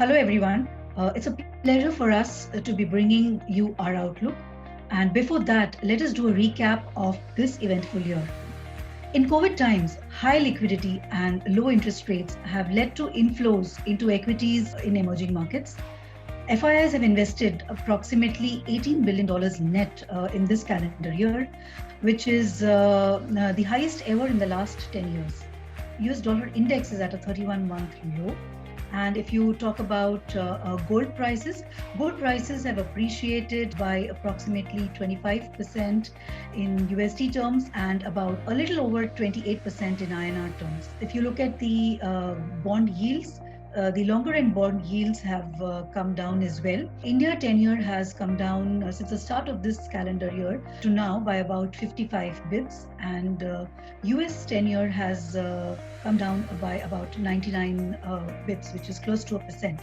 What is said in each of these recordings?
Hello, everyone. It's a pleasure for us to be bringing you our outlook. And before that, let us do a recap of this eventful year. In COVID times, high liquidity and low interest rates have led to inflows into equities in emerging markets. FIIs have invested approximately $18 billion net in this calendar year, which is the highest ever in the last 10 years. US dollar index is at a 31-month low. And if you talk about gold prices have appreciated by approximately 25% in USD terms and about a little over 28% in INR terms. If you look at the bond yields, the longer end bond yields have come down as well. India 10-year has come down since the start of this calendar year to now by about 55 bips, and US 10-year has come down by about 99 bips, which is close to a percent.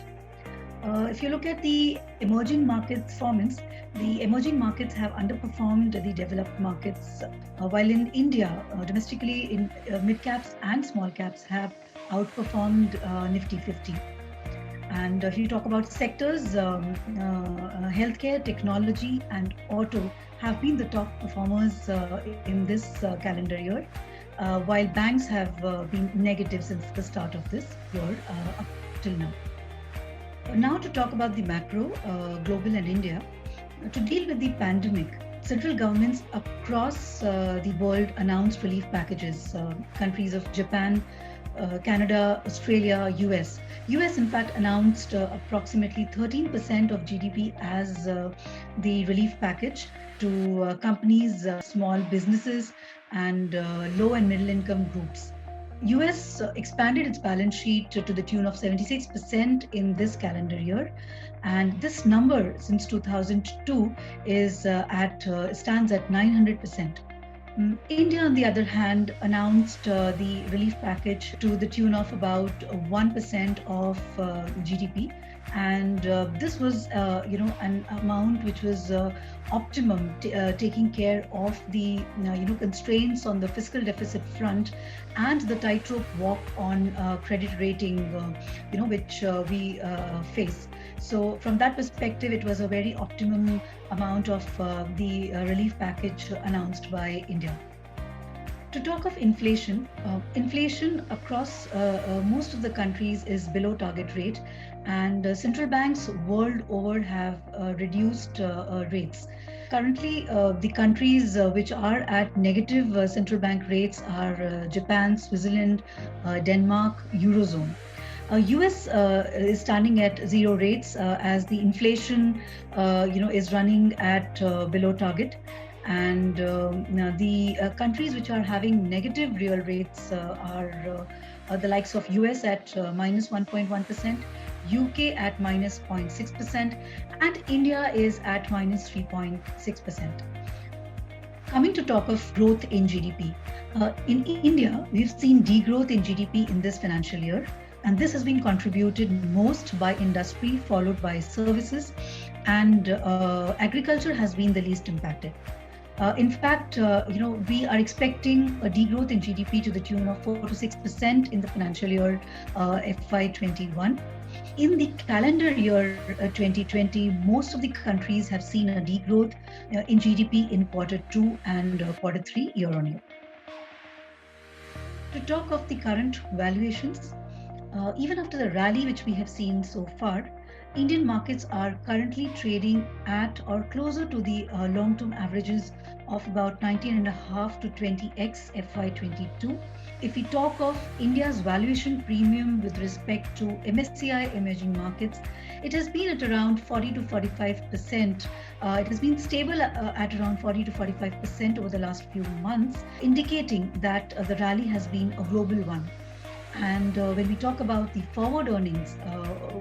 If you look at the emerging market performance, the emerging markets have underperformed the developed markets, while in India, domestically in mid caps and small caps have outperformed Nifty 50. And if you talk about sectors, healthcare, technology, and auto have been the top performers in this calendar year, while banks have been negative since the start of this year up till now. Now to talk about the macro, global and India. To deal with the pandemic, central governments across the world announced relief packages. Countries of Japan, Canada, Australia, US. US, in fact, announced approximately 13% of GDP as the relief package to companies, small businesses, and low and middle income groups. US expanded its balance sheet to the tune of 76% in this calendar year, and this number since 2002 stands at 900%. India, on the other hand, announced the relief package to the tune of about 1% of GDP, and this was, an amount which was optimum, taking care of the, constraints on the fiscal deficit front and the tightrope walk on credit rating, which we face. So from that perspective, it was a very optimum amount of the relief package announced by India. To talk of inflation, inflation across most of the countries is below target rate, and central banks world over have reduced rates. Currently, the countries which are at negative central bank rates are Japan, Switzerland, Denmark, Eurozone. US is standing at zero rates as the inflation, is running at below target, and the countries which are having negative real rates are the likes of US at minus 1.1%, UK at minus 0.6%, and India is at minus 3.6%. Coming to talk of growth in GDP. In India, we've seen degrowth in GDP in this financial year, and this has been contributed most by industry, followed by services, and agriculture has been the least impacted. In fact, we are expecting a degrowth in GDP to the tune of 4 to 6% in the financial year FY21. In the calendar year 2020, most of the countries have seen a degrowth in GDP in Q2 and Q3 year on year. To talk of the current valuations, even after the rally which we have seen so far, Indian markets are currently trading at or closer to the long-term averages of about 19.5 to 20x FY22. If we talk of India's valuation premium with respect to MSCI emerging markets, it has been at around 40 to 45%. It has been stable at around 40 to 45% over the last few months, indicating that the rally has been a global one. And when we talk about the forward earnings,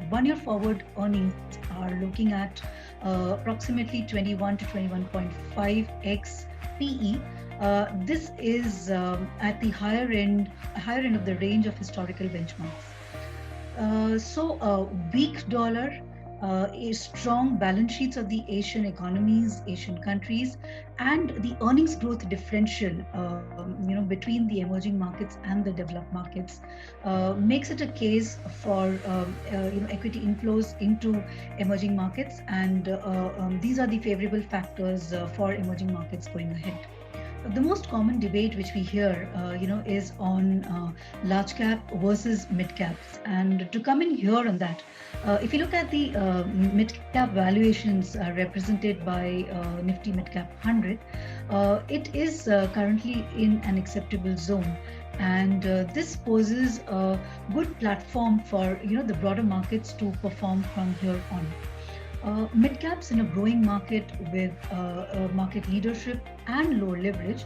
1 year forward earnings are looking at approximately 21 to 21.5x PE. This is at the higher end of the range of historical benchmarks. So a weak dollar a strong balance sheets of the Asian economies, Asian countries, and the earnings growth differential, between the emerging markets and the developed markets, makes it a case for equity inflows into emerging markets, and these are the favorable factors for emerging markets going ahead. The most common debate which we hear, is on large cap versus mid caps. And to come in here on that, if you look at the mid cap valuations represented by Nifty Mid Cap 100, it is currently in an acceptable zone. And this poses a good platform for the broader markets to perform from here on. Mid caps in a growing market with market leadership and low leverage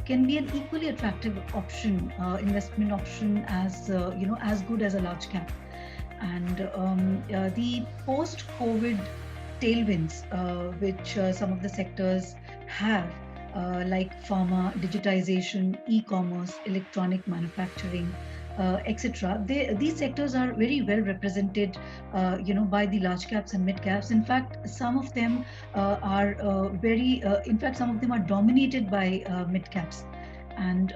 can be an equally attractive option, investment option, as good as a large cap. And the post-COVID tailwinds, which some of the sectors have, like pharma, digitization, e-commerce, electronic manufacturing, etc. These sectors are very well represented, by the large caps and mid caps. In fact, some of them some of them are dominated by mid caps. And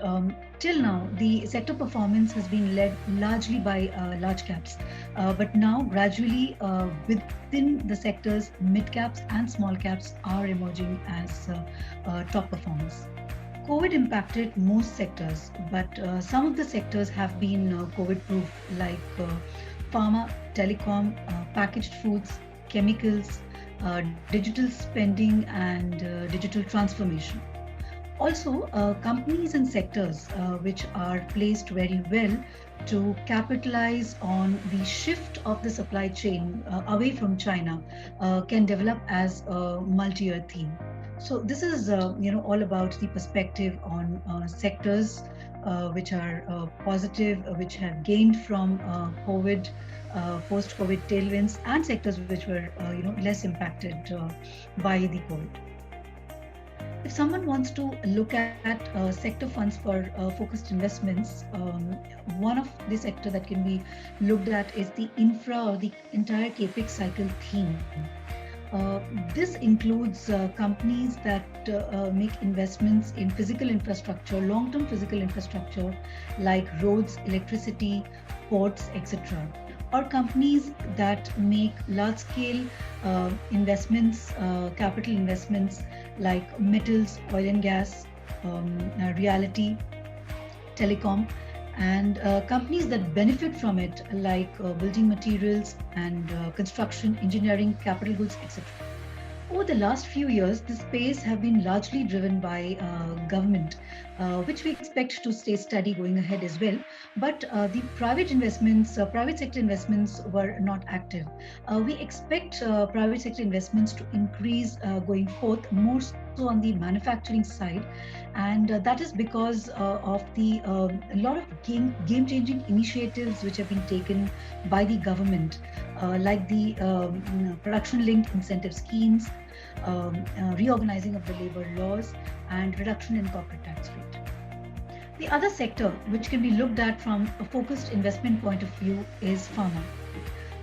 till now, the sector performance has been led largely by large caps. But now, gradually, within the sectors, mid caps and small caps are emerging as top performers. COVID impacted most sectors, but some of the sectors have been COVID proof, like pharma, telecom, packaged foods, chemicals, digital spending, and digital transformation. Also, companies and sectors which are placed very well to capitalize on the shift of the supply chain away from China can develop as a multi-year theme. So this is, all about the perspective on sectors which are positive, which have gained from COVID, post-COVID tailwinds, and sectors which were, less impacted by the COVID. If someone wants to look at sector funds for focused investments, one of the sector that can be looked at is the infra or the entire capex cycle theme. This includes companies that make investments in physical infrastructure, long-term physical infrastructure like roads, electricity, ports, etc. Or companies that make large-scale investments, capital investments like metals, oil and gas, realty, telecom, and companies that benefit from it like building materials and construction, engineering, capital goods, etc. Over the last few years, this space have been largely driven by government, which we expect to stay steady going ahead as well. But the private investments, private sector investments were not active. We expect private sector investments to increase going forth, more so on the manufacturing side. And that is because of the a lot of game-changing initiatives which have been taken by the government, like the production-linked incentive schemes, reorganizing of the labor laws, and reduction in corporate tax rate. The other sector which can be looked at from a focused investment point of view is pharma.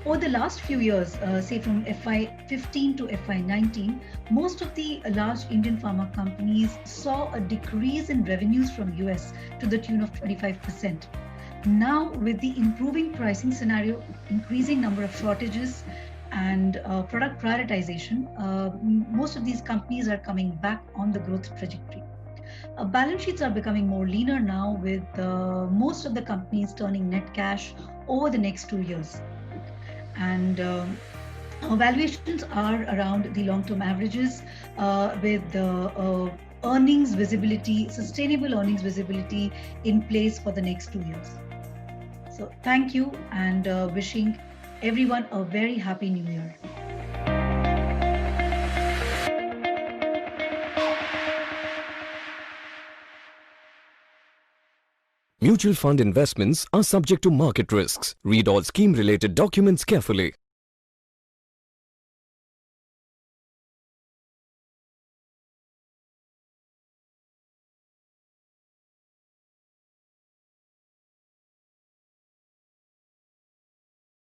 Over the last few years, say from FY15 to FY19, most of the large Indian pharma companies saw a decrease in revenues from US to the tune of 25%. Now, with the improving pricing scenario, increasing number of shortages, and product prioritization, most of these companies are coming back on the growth trajectory. Balance sheets are becoming more leaner now, with most of the companies turning net cash over the next 2 years. And valuations are around the long-term averages, with the earnings visibility, sustainable earnings visibility in place for the next 2 years. So thank you, and wishing everyone a very happy new year. Mutual fund investments are subject to market risks. Read all scheme-related documents carefully.